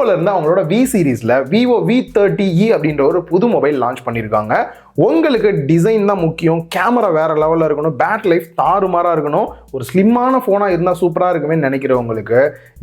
விவோல இருந்து அவங்களோட V சீரிஸ்ல Vivo V30e அப்படின்ற ஒரு புது மொபைல் லான்ச் பண்ணியிருக்காங்க. உங்களுக்கு டிசைன் தான் முக்கியம், கேமரா வேற லெவலில் இருக்கணும், பேட்டரி லைஃப் தாறுமாறாக இருக்கணும், ஒரு ஸ்லிம்மான ஃபோனாக இருந்தால் சூப்பராக இருக்குமே நினைக்கிறவங்களுக்கு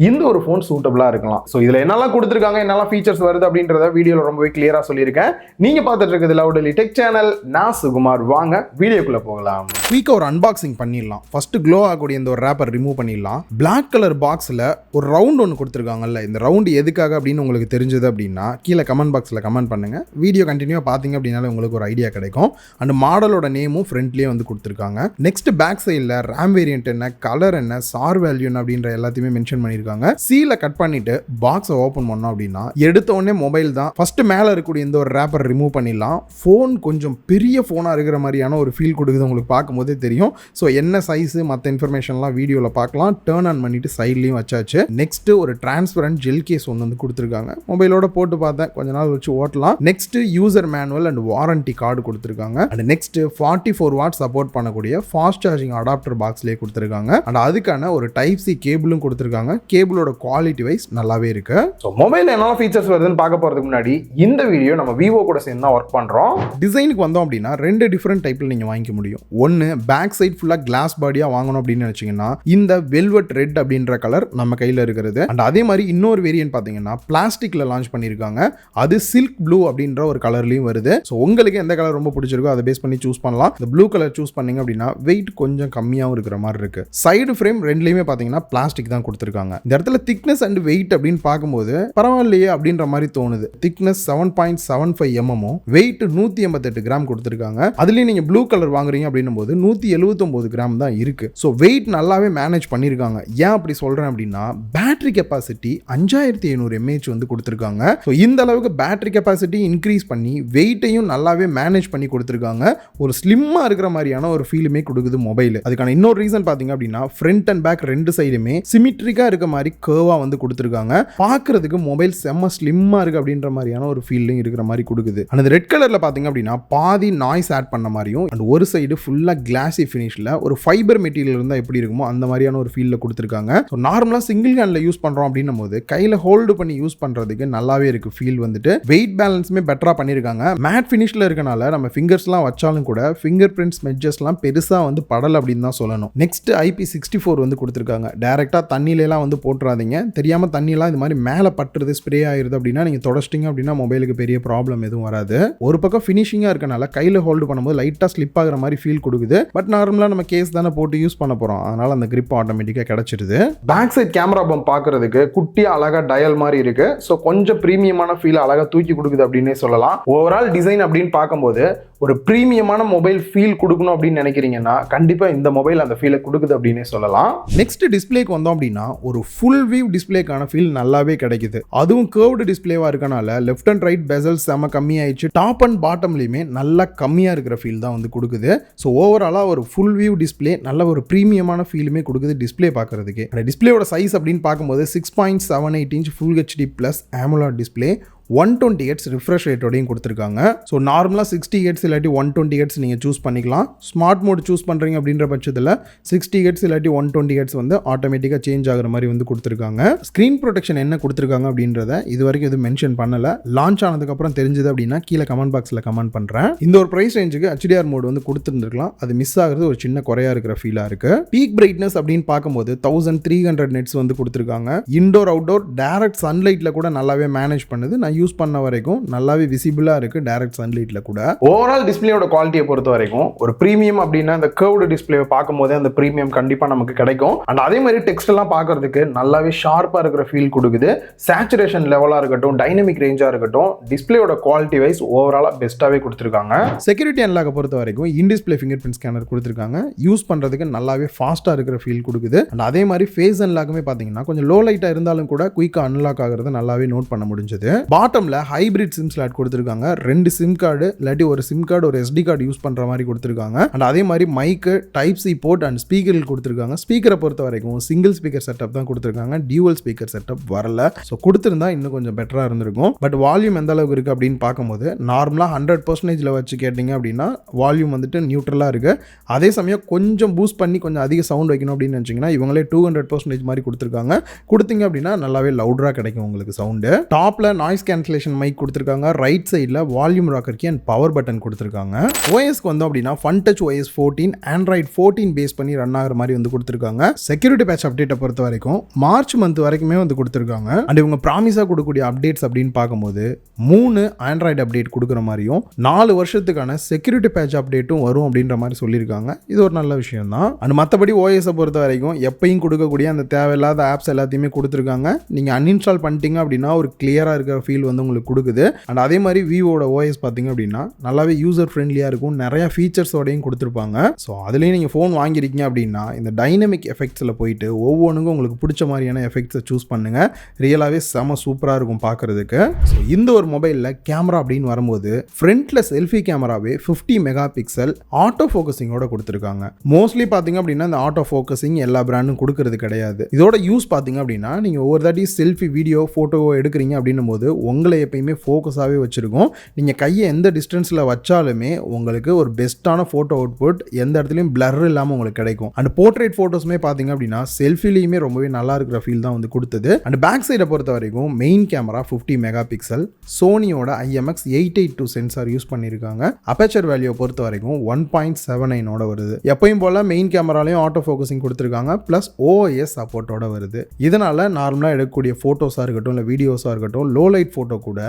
இந்த ஒரு ஃபோன் சூட்டபிளாக இருக்கலாம். ஸோ இதில் என்னெல்லாம் கொடுத்துருக்காங்க, என்னெல்லாம் ஃபீச்சர்ஸ் வருது அப்படின்றத வீடியோவில் ரொம்பவே கிளியராக சொல்லியிருக்கேன். நீங்கள் பார்த்துட்டு இருக்கிறது லவுடலி டெக் சேனல். நான் சுகுமார். வாங்க வீடியோக்குள்ளே போகலாம். குயிக்காக ஒரு அன்பாக்சிங் பண்ணிடலாம். ஃபர்ஸ்ட் க்ளோ ஆகக்கூடிய இந்த ஒரு ரேப்பர் ரிமூவ் பண்ணிடலாம். பிளாக் கலர் பாக்ஸில் ஒரு ரவுண்ட் ஒன்று கொடுத்துருக்காங்கல்ல, இந்த ரவுண்டு எதுக்காக அப்படின்னு உங்களுக்கு தெரிஞ்சது அப்படின்னா கீழே கமெண்ட் பாக்ஸில் கமெண்ட் பண்ணுங்கள். வீடியோ கண்டினியூவாக பார்த்தீங்க அப்படின்னால உங்களுக்கு ஒரு ஐடியா கிடைக்கும். அண்ட் மாடலோட நேமும் ஃப்ரண்ட்லேயே வந்து கொடுத்துருக்காங்க. நெக்ஸ்ட் பேக் சைடில் ரேம் வேரியன்ட் என்ன, கலர் என்ன, சார் வேல்யூ என்ன அப்படின்ற எல்லாத்தையுமே மென்ஷன் பண்ணியிருக்காங்க. சீலை கட் பண்ணிட்டு பாக்ஸை ஓப்பன் பண்ணோம் அப்படின்னா எடுத்த உடனே மொபைல் தான். ஃபர்ஸ்ட் மேலே இருக்கக்கூடிய இந்த ஒரு ரேப்பர் ரிமூவ் பண்ணிடலாம். ஃபோன் கொஞ்சம் பெரிய ஃபோனாக இருக்கிற மாதிரியான ஒரு ஃபீல் கொடுக்குது, உங்களுக்கு பார்க்கும்போதே தெரியும். ஸோ என்ன சைஸு மற்ற இன்ஃபர்மேஷன்லாம் வீடியோவில் பார்க்கலாம். டர்ன் ஆன் பண்ணிட்டு சைட்லையும் வச்சாச்சு. நெக்ஸ்ட் ஒரு டிரான்ஸ்பரண்ட் ஜெல் கேஸ் ஒன்று வந்து கொடுத்துருக்காங்க. மொபைலோட போட்டு பார்த்தேன், கொஞ்ச நாள் வச்சு ஓட்டலாம். Next user manual and warranty card கொடுத்துருக்காங்க. அண்ட் நெக்ஸ்ட் 44 வாட் சப்போர்ட் பண்ணக்கூடிய ஃபாஸ்ட் சார்ஜிங் அடாப்டர் பாக்ஸ்லேயே கொடுத்துருக்காங்க. அண்ட் அதுக்கான ஒரு டைப் சி கேபிளும் கொடுத்துருக்காங்க. கேபிளோட குவாலிட்டி வைஸ் நல்லாவே இருக்கு. ஸோ மொபைல் என்ன ஃபீச்சர்ஸ் வருதுன்னு பார்க்க போறதுக்கு முன்னாடி இந்த வீடியோ நம்ம விவோ கூட சேர்ந்து தான் ஒர்க் பண்றோம். டிசைனுக்கு வந்தோம் அப்படின்னா ரெண்டு டிஃபரெண்ட் டைப்ல நீங்க வாங்கிக்க முடியும். ஒன்னு பேக் சைட் ஃபுல்லா கிளாஸ் பாடியா வாங்கணும் அப்படின்னு நினைச்சீங்கன்னா இந்த வெல்வெட் ரெட் அப்படின்ற கலர் நம்ம கையில இருக்கிறது. அண்ட் அதே மாதிரி இன்னொரு வேரியன்ட் பாத்தீங்கன்னா பிளாஸ்டிக்ல லான்ச் பண்ணிருக்காங்க. அது சில்க் ப்ளூ அப்படின்ற ஒரு கலர்லயும் வருது. ஸோ உங்களுக்கு எந்த கலர் ரொம்ப பிடிச்சிருக்கோ அதை பேஸ் பண்ணி சூஸ் பண்ணலாம். இந்த ப்ளூ கலர் சூஸ் பண்ணீங்க அப்படின்னா வெயிட் கொஞ்சம் கம்மியாகவும் இருக்கிற மாதிரி இருக்கு. சைடு ஃப்ரேம் ரெண்டுலையுமே பாத்தீங்கன்னா பிளாஸ்டிக் தான் கொடுத்துருக்காங்க. இந்த இடத்துல திக்னஸ் அண்ட் வெயிட் அப்படின்னு பார்க்கும்போது பரவாயில்லையே அப்படின்ற மாதிரி தோணுது. திக்னஸ் 7.75 mm, வெயிட் 188 கிராம் கொடுத்துருக்காங்க. அதுலயும் நீங்க ப்ளூ கலர் வாங்குறீங்க அப்படின்னும் போது 179 கிராம் தான் இருக்கு. ஸோ வெயிட் நல்லாவே மேனேஜ் பண்ணிருக்காங்க. ஏன் அப்படி சொல்றேன் அப்படின்னா பேட்டரி கெப்பாசிட்டி 5500 mAh வந்து கொடுத்துருக்காங்க. ஸோ இந்த அளவுக்கு பேட்டரி கெப்பாசிட்டி இன்க்ரீஸ் பண்ணி வெயிட்டையும் நல்லாவே மேனேஜ் பண்ணி கொடுத்துருக்காங்க. ஒரு ஸ்லிம்மா இருக்கிற மாதிரியான ஒரு ஃபீலுமே கொடுக்குது மொபைல். அதுக்கான இன்னொரு ரீசன் பாத்தீங்க அப்படின்னா ஃப்ரண்ட் அண்ட் பேக் ரெண்டு சைடுமே சிமிட்ரிக்கா இருக்க மாதிரி கர்வா வந்து கொடுத்துருக்காங்க. பார்க்கிறதுக்கு மொபைல் செம்ம ஸ்லிம்மா இருக்கு அப்படின்ற மாதிரியான ஒரு ஃபீலிங் இருக்கிற மாதிரி கொடுக்குது. அந்த ரெட் கலர்ல பாத்தீங்க அப்படின்னா பாதி நாய்ஸ் ஆட் பண்ண மாதிரியும் அண்ட் ஒரு சைடு ஃபுல்லா கிளாசி ஃபினிஷ்ல ஒரு ஃபைபர் மெட்டீரியல் இருந்தா எப்படி இருக்குமோ அந்த மாதிரியான ஒரு ஃபீல்ல கொடுத்துருக்காங்க. ஸோ நார்மலா சிங்கிள் ஹேண்ட்ல யூஸ் பண்றோம் அப்படின்னும் போது கையில ஹோல்டு பண்ணி யூஸ் பண்றதுக்கு நல்லாவே இருக்கு ஃபீல் வந்துட்டு. வெயிட் பேலன்ஸுமே பெட்டரா பண்ணிருக்காங்க. மேட் ஃபினிஷ்ல இருக்கனால நம்ம ஃபிங்கர்ஸ்லாம் வச்சாலும் கூட ஃபிங்கர் பிரிண்ட்ஸ் மெட்ஜஸ்லாம் பெருசா வந்து படல அப்படின்னு தான் சொல்லணும். நெக்ஸ்ட் IP64 வந்து கொடுத்துருக்காங்க. டைரக்டா தண்ணியிலாம் வந்து போட்டுறாதீங்க. தெரியாம தண்ணியெல்லாம் இது மாதிரி மேலே பட்டுறது ஸ்ப்ரே ஆயிருது அப்படின்னா நீங்க தொடச்சிட்டீங்க அப்படின்னா மொபைலுக்கு பெரிய ப்ராப்ளம் எதுவும் வராது. ஒரு பக்கம் ஃபினிஷிங்கா இருக்கனால கையில ஹோல்டு பண்ணும்போது லைட்டா ஸ்லிப் ஆகிற மாதிரி ஃபீல் கொடுக்குது. பட் நார்மலா நம்ம கேஸ் தானே போட்டு யூஸ் பண்ண போறோம், அதனால அந்த கிரிப் ஆட்டோமேட்டிக்கா கிடைச்சிருது. பேக் சைட் கேமரா பம்ப் பார்க்கிறதுக்கு குட்டியா அழகா டயல் மாதிரி இருக்கு. ஸோ கொஞ்சம் பிரீமியமான ஃபீல் அழகா தூக்கி கொடுக்குது அப்படின்னே சொல்லலாம். ஓவரால் டிசைன் அப்படின்னு பார்க்கும்போது ஒரு பிரீமியமான மொபைல் ஃபீல் கொடுக்கணும் அப்படின்னு நினைக்கிறீங்கன்னா கண்டிப்பா இந்த மொபைல் அந்த ஃபீலை கொடுக்குது அப்படின்னே சொல்லலாம். நெக்ஸ்ட் டிஸ்பிளேக்கு வந்தோம் அப்படின்னா ஒரு ஃபுல் வியூ டிஸ்பிளேக்கான ஃபீல் நல்லாவே கிடைக்குது. அதுவும் கர்வ்டு டிஸ்பிளேவா இருக்கனால லெஃப்ட் அண்ட் ரைட் பெசல் செம கம்மியாயிடுச்சு. டாப் அண்ட் பாட்டம்லயுமே நல்லா கம்மியா இருக்கிற ஃபீல் தான் வந்து கொடுக்குது. ஸோ ஓவராலா ஒரு ஃபுல் வியூ டிஸ்பிளே நல்ல ஒரு பிரீமியமான ஃபீலுமே கொடுக்குது டிஸ்பிளே பார்க்கறதுக்கு. அந்த டிஸ்பிளேயோட சைஸ் அப்படின்னு பார்க்கும்போது 6.78 inch full HD plus AMOLED display 120 Hz refresh ரேட்டோடையும் கொடுத்துருக்காங்க. ஸோ நார்மலாக 60 Hz இல்லாட்டி 120 Hz நீங்கள் சூஸ் பண்ணிக்கலாம். ஸ்மார்ட் மோட் சூஸ் பண்ணுறீங்க அப்படின்ற பட்சத்தில் 60 Hz இல்லாட்டி 120 Hz வந்து ஆட்டோமேட்டிக்காக சேஞ்ச் ஆகிற மாதிரி வந்து கொடுத்துருக்காங்க. ஸ்க்ரீன் ப்ரொடெக்ஷன் என்ன கொடுத்துருக்காங்க அப்படின்றத இது வரைக்கும் எதுவும் மென்ஷன் பண்ணலை. லான்ச் ஆனதுக்கப்புறம் தெரிஞ்சது அப்படின்னா கீழே கமெண்ட் பாக்ஸில் கமெண்ட் பண்ணுறேன். இந்த ஒரு ப்ரைஸ் ரேஞ்சுக்கு HDR மோட் வந்து கொடுத்துருந்துருக்கலாம். அது மிஸ் ஆகிறது ஒரு சின்ன குறையாக இருக்கிற ஃபீலாக இருக்குது. பீக் பிரைட்னஸ் அப்படின்னு பார்க்கும்போது 1300 nits வந்து கொடுத்துருக்காங்க. இன்டோர் அவுட்டோர் டைரக்ட் சன்லைட்டில் கூட நல்லாவே மேனேஜ் பண்ணுது. நான் யூஸ் பண்ண வரைக்கும் நல்லாவே விசிபிளா இருக்கு டைரக்ட் சன்லைட்ல கூட. ஓவரால் டிஸ்பிளேயோட குவாலிட்டியை பொறுத்த வரைக்கும் ஒரு பிரீமியம் அப்படின்னா இந்த கர்வ்டு டிஸ்பிளே பார்க்கும்போது அந்த பிரீமியம் கண்டிப்பா நமக்கு கிடைக்கும். அண்ட் அதே மாதிரி டெக்ஸ்ட் எல்லாம் பார்க்கிறதுக்கு நல்லாவே ஷார்ப்பா இருக்கிற ஃபீல் கொடுக்குது. சேச்சுரேஷன் லெவலா இருக்கட்டும், டைனமிக் ரேஞ்சா இருக்கட்டும், டிஸ்பிளேயோட குவாலிட்டி வைஸ் ஓவராலா பெஸ்ட்டாவே கொடுத்துருக்காங்க. செக்யூரிட்டி அன்லாக் பொறுத்த வரைக்கும் in display finger print scanner கொடுத்துருக்காங்க. யூஸ் பண்றதுக்கு நல்லாவே ஃபாஸ்டா இருக்கிற ஃபீல் கொடுக்குது. அண்ட் அதே மாதிரி ஃபேஸ் அன்லாக்குமே பாத்தீங்கன்னா கொஞ்சம் லோ லைட்டா இருந்தாலும் கூட குயிக்கா அன்லாக் ஆகிறது நல்லாவே நோட் பண்ண முடிஞ்சது. பாட்டமில் ஹைபிரிட் சிம் ஸ்லாட் கொடுத்துருக்காங்க. 2 சிம் கார்டு இல்லாட்டி ஒரு சிம் கார்டு ஒரு SD கார்டு யூஸ் பண்ணுற மாதிரி கொடுத்துருக்காங்க. அண்ட் அதே மாதிரி மைக்கு டைப் சி போர்ட் அண்ட் ஸ்பீக்கர்கள் கொடுத்துருக்காங்க. ஸ்பீக்கரை பொறுத்த வரைக்கும் சிங்கிள் ஸ்பீக்கர் செட்டப் தான் கொடுத்துருக்காங்க. டியூவல் ஸ்பீக்கர் செட்டப் வரல. ஸோ கொடுத்துருந்தா இன்னும் கொஞ்சம் பெட்டராக இருந்திருக்கும். பட் வால்யூம் எந்த அளவுக்கு இருக்குது அப்படின்னு பார்க்கும்போது நார்மலாக 100% வச்சு கேட்டிங்க அப்படின்னா வால்யூம் வந்துட்டு நியூட்ரலாக இருக்குது. அதே சமயம் கொஞ்சம் பூஸ்ட் பண்ணி கொஞ்சம் அதிக சவுண்ட் வைக்கணும் அப்படின்னு நினச்சிங்கன்னா இவங்களே 200% மாதிரி கொடுத்துருக்காங்க. கொடுத்தீங்க அப்படின்னா நல்லாவே லவுடராக கிடைக்கும் உங்களுக்கு சவுண்டு. டாப்பில் நாய்ஸ் கேன்சலேஷன் மைக் கொடுத்துருக்காங்க. ரைட் சைடில் volume rocker key and power button கொடுத்துருக்காங்க. ஓஎஸ்க்கு வந்தோம் அப்படின்னா Funtouch OS 14 Android 14 base பண்ணி ரன் ஆகிற மாதிரி வந்து கொடுத்துருக்காங்க. செக்யூரிட்டி பேட்ச் அப்டேட்டை பொறுத்த வரைக்கும் மார்ச் மந்த் வரைக்குமே வந்து கொடுத்துருக்காங்க. அண்ட் இவங்க ப்ராமிஸாக கொடுக்கக்கூடிய அப்டேட்ஸ் அப்படின்னு பார்க்கும்போது 3 ஆண்ட்ராய்டு அப்டேட் கொடுக்குற மாதிரியும் 4 வருஷத்துக்கான செக்யூரிட்டி பேட்ச் அப்டேட்டும் வரும் அப்படின்ற மாதிரி சொல்லியிருக்காங்க. இது ஒரு நல்ல விஷயம் தான். அண்ட் மற்றபடி ஓஎஸை பொறுத்த வரைக்கும் எப்பயும் கொடுக்கக்கூடிய அந்த தேவையில்லாத ஆப்ஸ் எல்லாத்தையுமே கொடுத்துருக்காங்க. நீங்கள் அன்இன்ஸ்டால் பண்ணிட்டீங்க அப்படின்னா ஒரு கிளியராக இருக்கிற ஃபீல் வந்து உங்களுக்கு கொடுக்குது. அண்ட் அதே மாதிரி விவோட ஓஎஸ் பார்த்தீங்க அப்படின்னா நல்லாவே யூசர் ஃப்ரெண்ட்லியாக இருக்கும். நிறைய ஃபீச்சர்ஸோடையும் கொடுத்துருப்பாங்க. ஸோ அதுலேயும் நீங்கள் ஃபோன் வாங்கியிருக்கீங்க அப்படின்னா இந்த டைனமிக் எஃபெக்ட்ஸில் போயிட்டு ஒவ்வொன்றுக்கும் உங்களுக்கு பிடிச்ச மாதிரியான எஃபெக்ட்ஸை சூஸ் பண்ணுங்கள். ரியலாகவே செம சூப்பராக இருக்கும் பார்க்குறதுக்கு. ஸோ இந்த ஒரு மொபைலில் கேமரா அப்படின்னு வரும்போது ஃப்ரண்ட்டில் செல்ஃபி கேமராவே 50 மெகா பிக்சல் ஆட்டோ ஃபோக்கஸிங்கோட கொடுத்துருக்காங்க. மோஸ்ட்லி பார்த்தீங்க அப்படின்னா இந்த ஆட்டோ ஃபோக்கஸிங் எல்லா பிராண்டும் கொடுக்கறது கிடையாது. இதோட யூஸ் பார்த்தீங்க அப்படின்னா நீங்கள் ஒவ்வொரு தாட்டி செல்ஃபி வீடியோ ஃபோட்டோவோ எடுக்கிறீங்க அப்படின்னும் போது உங்களை எப்பயுமே ஃபோக்கஸாகவே வச்சுருக்கோம். நீங்கள் கையை எந்த டிஸ்டன்ஸில் வச்சாலுமே உங்களுக்கு ஒரு பெஸ்ட்டான ஃபோட்டோ அவுட்புட் எந்த இடத்துலையும் பிளர் இல்லாமல் உங்களுக்கு கிடைக்கும். அண்ட் போர்ட்ரேட் ஃபோட்டோஸுமே பார்த்தீங்க அப்படின்னா செல்ஃபிலையுமே ரொம்பவே நல்லா இருக்கிற ஃபீல் தான் வந்து கொடுத்தது. அண்ட் பேக் சைடை பொறுத்த வரைக்கும் மெயின் கேமரா 50 மெகா பிக்சல் சோனியோட IMX 882 சென்சார் யூஸ் பண்ணியிருக்காங்க. அப்பேச்சர் வேல்யூ பொறுத்த வரைக்கும் 1.79 வருது. எப்பயும் போல் மெயின் கேமராலையும் ஆட்டோ ஃபோக்கஸிங் கொடுத்துருக்காங்க. ப்ளஸ் OIS சப்போர்ட்டோட வருது. இதனால் நார்மலாக எடுக்கக்கூடிய ஃபோட்டோஸாக இருக்கட்டும் இல்லை வீடியோஸாக இருக்கட்டும் லோ லைட் ஃபோட்டோ கூட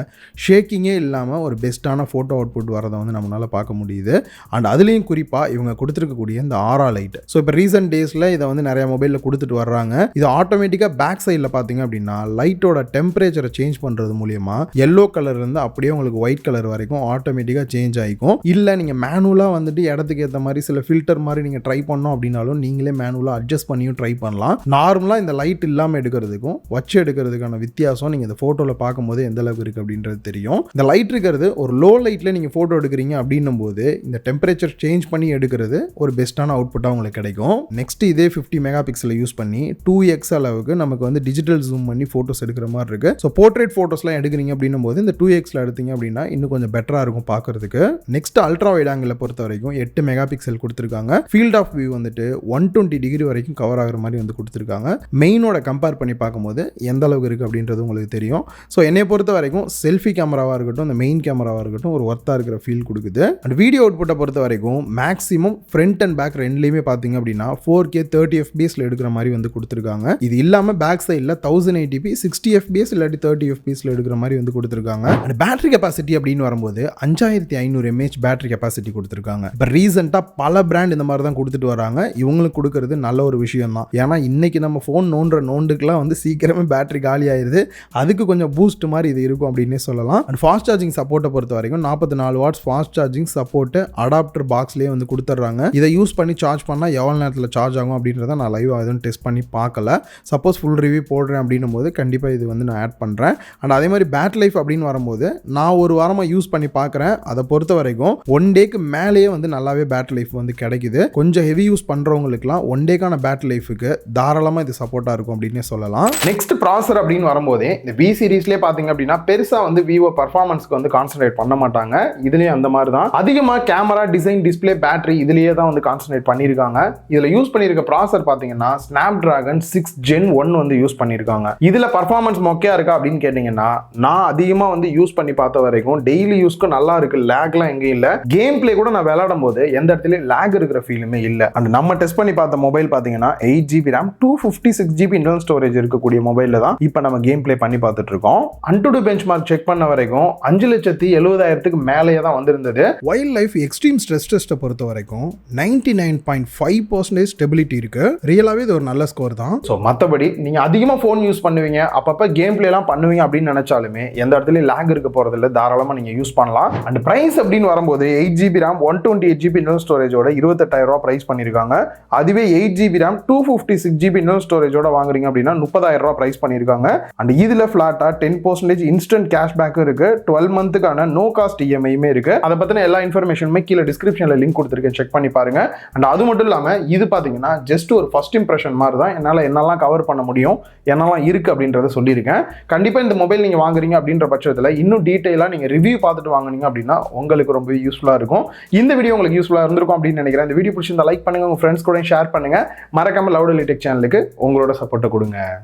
ஷேக்கிங்கே இல்லாமல் ஒரு பெஸ்ட்டான ஃபோட்டோ அவுட்புட் வரதை வந்து நம்மளால் பார்க்க முடியுது. அண்ட் அதுலேயும் குறிப்பாக இவங்க கொடுத்துருக்கக்கூடிய இந்த ஆரா லைட். ஸோ இப்போ ரீசெண்ட் டேஸில் இதை வந்து நிறைய மொபைலில் கொடுத்துட்டு வர்றாங்க. இது ஆட்டோமேட்டிக்காக பேக் சைடில் பார்த்தீங்க அப்படின்னா லைட்டோட டெம்பரேச்சரை சேஞ்ச் பண்ணுறது மூலியமா எல்லோ கலர் இருந்து அப்படியே உங்களுக்கு ஒயிட் கலர் வரைக்கும் ஆட்டோமேட்டிக்காக சேஞ்ச் ஆகிக்கும். இல்லை நீங்கள் மேனுவலாக வந்துட்டு இடத்துக்கு ஏற்ற மாதிரி சில ஃபில்டர் மாதிரி நீங்கள் ட்ரை பண்ணோம் அப்படின்னாலும் நீங்களே மேனுவலாக அட்ஜஸ்ட் பண்ணியும் ட்ரை பண்ணலாம். நார்மலாக இந்த லைட் இல்லாமல் எடுக்கிறதுக்கும் வச்சு எடுக்கிறதுக்கான வித்தியாசம் நீங்கள் இந்த ஃபோட்டோவில் பார்க்கும்போது எந்த அளவுக்கு இருக்குது அப்படின்றது தெரியும். இந்த லைட் இருக்கிறது ஒரு லோ லைட்டில் நீங்கள் ஃபோட்டோ எடுக்கிறீங்க அப்படின்னும் போது இந்த டெம்பரேச்சர் சேஞ்ச் பண்ணி எடுக்கிறது ஒரு பெஸ்ட்டான அவுட்புட்டாக உங்களுக்கு கிடைக்கும். நெக்ஸ்ட் இதே 50 மெகா பிக்சலை யூஸ் பண்ணி 2x அளவுக்கு நமக்கு வந்து டிஜிட்டல் ஜூம் பண்ணி ஃபோட்டோஸ் எடுக்கிற மாதிரி இருக்குது. ஸோ போர்ட்ரேட் ஃபோட்டோஸ்லாம் எடுக்கிறீங்க அப்படின்னும் போது இந்த 2xல எடுத்தீங்க அப்படின்னா இன்னும் கொஞ்சம் பெட்டராக இருக்கும் பார்க்கறதுக்கு. நெக்ஸ்ட் அல்ட்ரா வைட் ஆங்கிளை பொறுத்த வரைக்கும் 8 மெகா பிக்சல் கொடுத்துருக்காங்க. ஃபீல்ட் ஆஃப் வியூ வந்துட்டு 120 டிகிரி வரைக்கும் கவர் ஆகிற மாதிரி வந்து கொடுத்துருக்காங்க. மெயினோட கம்பேர் பண்ணி பார்க்கும்போது எந்த அளவுக்கு இருக்குது அப்படின்றது உங்களுக்கு தெரியும். ஸோ என்னை பொறுத்த வரைக்கும் செல்ஃபி கேமராவாக இருக்கட்டும் இந்த மெயின் கேமராவாக இருக்கட்டும் ஒரு ஒர்த்தாக இருக்கிற ஃபீல் கொடுக்குது. அண்ட் வீடியோ அவுட்புட்டை பொறுத்த வரைக்கும் மேக்ஸிமம் ஃப்ரண்ட் அண்ட் பேக் ரெண்டுலேயுமே பார்த்தீங்க அப்படின்னா 4K 30 fps எடுக்கிற மாதிரி வந்து கொடுத்துருக்காங்க. இது இல்லாமல் பேக் சைடில் 1080p 60 fps இல்லாட்டி 30 fps எடுக்கிற மாதிரி வந்து கொடுத்துருக்காங்க. அண்ட் பேட்டரி கெப்பாசிட்டி அப்படின்னு வரும்போது 5500 mAh பேட்டரி கெப்பாசிட்டி கொடுத்துருக்காங்க. இப்போ ரீசெண்டாக பல பிராண்ட் இந்த மாதிரி தான் கொடுத்துட்டு வராங்க. இவங்களுக்கு கொடுக்கறது நல்ல ஒரு விஷயம் தான். ஏன்னா இன்னைக்கு நம்ம ஃபோன் நோண்டுக்கெல்லாம் வந்து சீக்கிரமே பேட்டரி காலி ஆயிடுது. அதுக்கு கொஞ்சம் பூஸ்ட் மாதிரி இது இருக்கும் அப்படின்னே சொல்லலாம். அண்ட் ஃபாஸ்ட் சார்ஜிங் சப்போர்ட்டை பொறுத்த வரைக்கும் 44 watts fast charging support adapter பாக்ஸ்லேயே வந்து கொடுத்துட்றாங்க. இதை யூஸ் பண்ணி சார்ஜ் பண்ணால் எவ்வளோ நேரத்தில் சார்ஜ் ஆகும் அப்படின்றத நான் லைவாக எதுவும் டெஸ்ட் பண்ணி பார்க்கல. சப்போஸ் ஃபுல் ரிவ்யூ போடுறேன் அப்படின்னும் போது கண்டிப்பாக இது வந்து நான் ஆட் பண்ணுறேன். அண்ட் அதே மாதிரி பேட்டரி லைஃப் அப்படின்னு வரும்போது நான் ஒரு வாரமாக யூஸ் பண்ணி பார்க்குறேன். அதை பொறுத்த வரைக்கும் 1 டேக்கு மேலேயே வந்து நல்லாவே பேட்டரி லைஃப் வந்து கிடைக்குது. கொஞ்சம் ஹெவி யூஸ் பண்ணுறவங்களுக்குலாம் 1 டேக்கான பேட்டரி லைஃபுக்கு தாராளமாக இது சப்போர்ட்டாக இருக்கும் அப்படின்னே சொல்லலாம். நெக்ஸ்ட் ப்ராசர் அப்படின்னு வரும்போதே இந்த V சீரிஸ்லேயே பார்த்தீங்க அப்படின்னா பெருசாக வந்து விவோ பர்ஃபார்மன்ஸ்க்கு வந்து கான்சன்ட்ரேட் பண்ண மாட்டாங்க. இதுலேயும் அந்த மாதிரி தான் அதிகமாக கேமரா டிசைன் டிஸ்பிளே பேட்டரி இதுலேயே தான் வந்து கான்சன்ட்ரேட் பண்ணியிருக்காங்க. இதில் யூஸ் பண்ணியிருக்க ப்ராசர் பார்த்தீங்கன்னா ஸ்னாப்டிராகன் 6 Gen 1 வந்து யூஸ் பண்ணியிருக்காங்க. இதில் பர்ஃபார்மன்ஸ் மொக்கையா இருக்கா அப்படின்னு கேட்டிங்கன்னா நான் அதிகமாக வந்து யூஸ் பண்ணி பார்த்த வரைக்கும் டெய்லி யூஸ்க்கு நல்லா இருக்கு. லேக்லாம் எங்கேயும் இல்லை. கேம் பிளே கூட நான் விளையாடும் போது எந்த இடத்துல லேக் இருக்கிற ஃபீலுமே இல்லை. அண்ட் நம்ம டெஸ்ட் பண்ணி பார்த்த மொபைல் பார்த்தீங்கன்னா 8GB RAM 256GB internal storage இருக்கக்கூடிய மொபைலில் தான் இப்போ நம்ம கேம் பிளே பண்ணி பார்த்துட்டு இருக்கோம். அன்டுடு பெஞ்ச் மார்க் செக் பண்ண வரைக்கும் 5,70,000 மேலேயே தான் வந்திருந்தது. வைல்ட் லைஃப் எக்ஸ்ட்ரீம் ஸ்ட்ரெஸ் டெஸ்ட்டை பொறுத்த வரைக்கும் 99.5% ஸ்டெபிலிட்டி இருக்கு. ரியலாவே இது ஒரு நல்ல ஸ்கோர் தான். ஸோ மற்றபடி நீங்கள் அதிகமாக ஃபோன் யூஸ் பண்ணுவீங்க அப்பப்போ கேம் பிளேலாம் பண்ணுவீங்க அப்படின்னு நினைச்சாலுமே எந்த இடத்துலையும் லேக் இருக்க போகிறதில்ல. தாராளமாக நீங்கள் யூஸ் பண்ணலாம். அண்ட் ப்ரைஸ் அப்படின்னு வரும்போது 8GB RAM 128GB internal ஸ்டோரேஜோட 28,000 price பண்ணியிருக்காங்க. அதுவே 8GB RAM 256GB இன்டர்னல் ஸ்டோரேஜோட வாங்குறீங்க அப்படின்னா 30,000 ப்ரைஸ் பண்ணியிருக்காங்க. அண்ட் இதில் ஃபிளாட்டாக 10% இன்ஸ்டன்ட் கேஷ்பேக்கும் இருக்கு, 12 மந்த்துக்கான நோ காஸ்ட் இஎம்ஐயுமே இருக்கு. அதை பத்தின எல்லா இன்ஃபர்மேஷனுமே கீழே டிஸ்கிரிப்ஷன்ல லிங்க் கொடுத்துருக்கேன், செக் பண்ணி பாருங்க. அண்ட் அது மட்டும் இல்லாம இது பாத்தீங்கன்னா ஜஸ்ட் ஒரு ஃபர்ஸ்ட் இம்ப்ரெஷன் மாதிரி தான். என்னால என்னெல்லாம் கவர் பண்ண முடியும், என்னெல்லாம் இருக்கு அப்படின்றத சொல்லியிருக்கேன். கண்டிப்பா இந்த மொபைல் நீங்க வாங்குறீங்க அப்படின்ற பட்சத்தில் இன்னும் டீட்டெயிலா நீங்க ரிவ்யூ பார்த்துட்டு வாங்குனீங்க அப்படின்னா உங்களுக்கு ரொம்ப யூஸ்ஃபுல்லா இருக்கும். இந்த வீடியோ உங்களுக்கு யூஸ்ஃபுல்லா இருந்திருக்கும் அப்படின்னு நினைக்கிறேன். இந்த வீடியோ பிடிச்சிருந்தா லைக் பண்ணுங்க, உங்க ஃப்ரெண்ட்ஸ் கூட ஷேர் பண்ணுங்க. மறக்காம லவுட் டெக் சேனலுக்கு உங்களோட சப்போர்ட்டை கொடுங்க.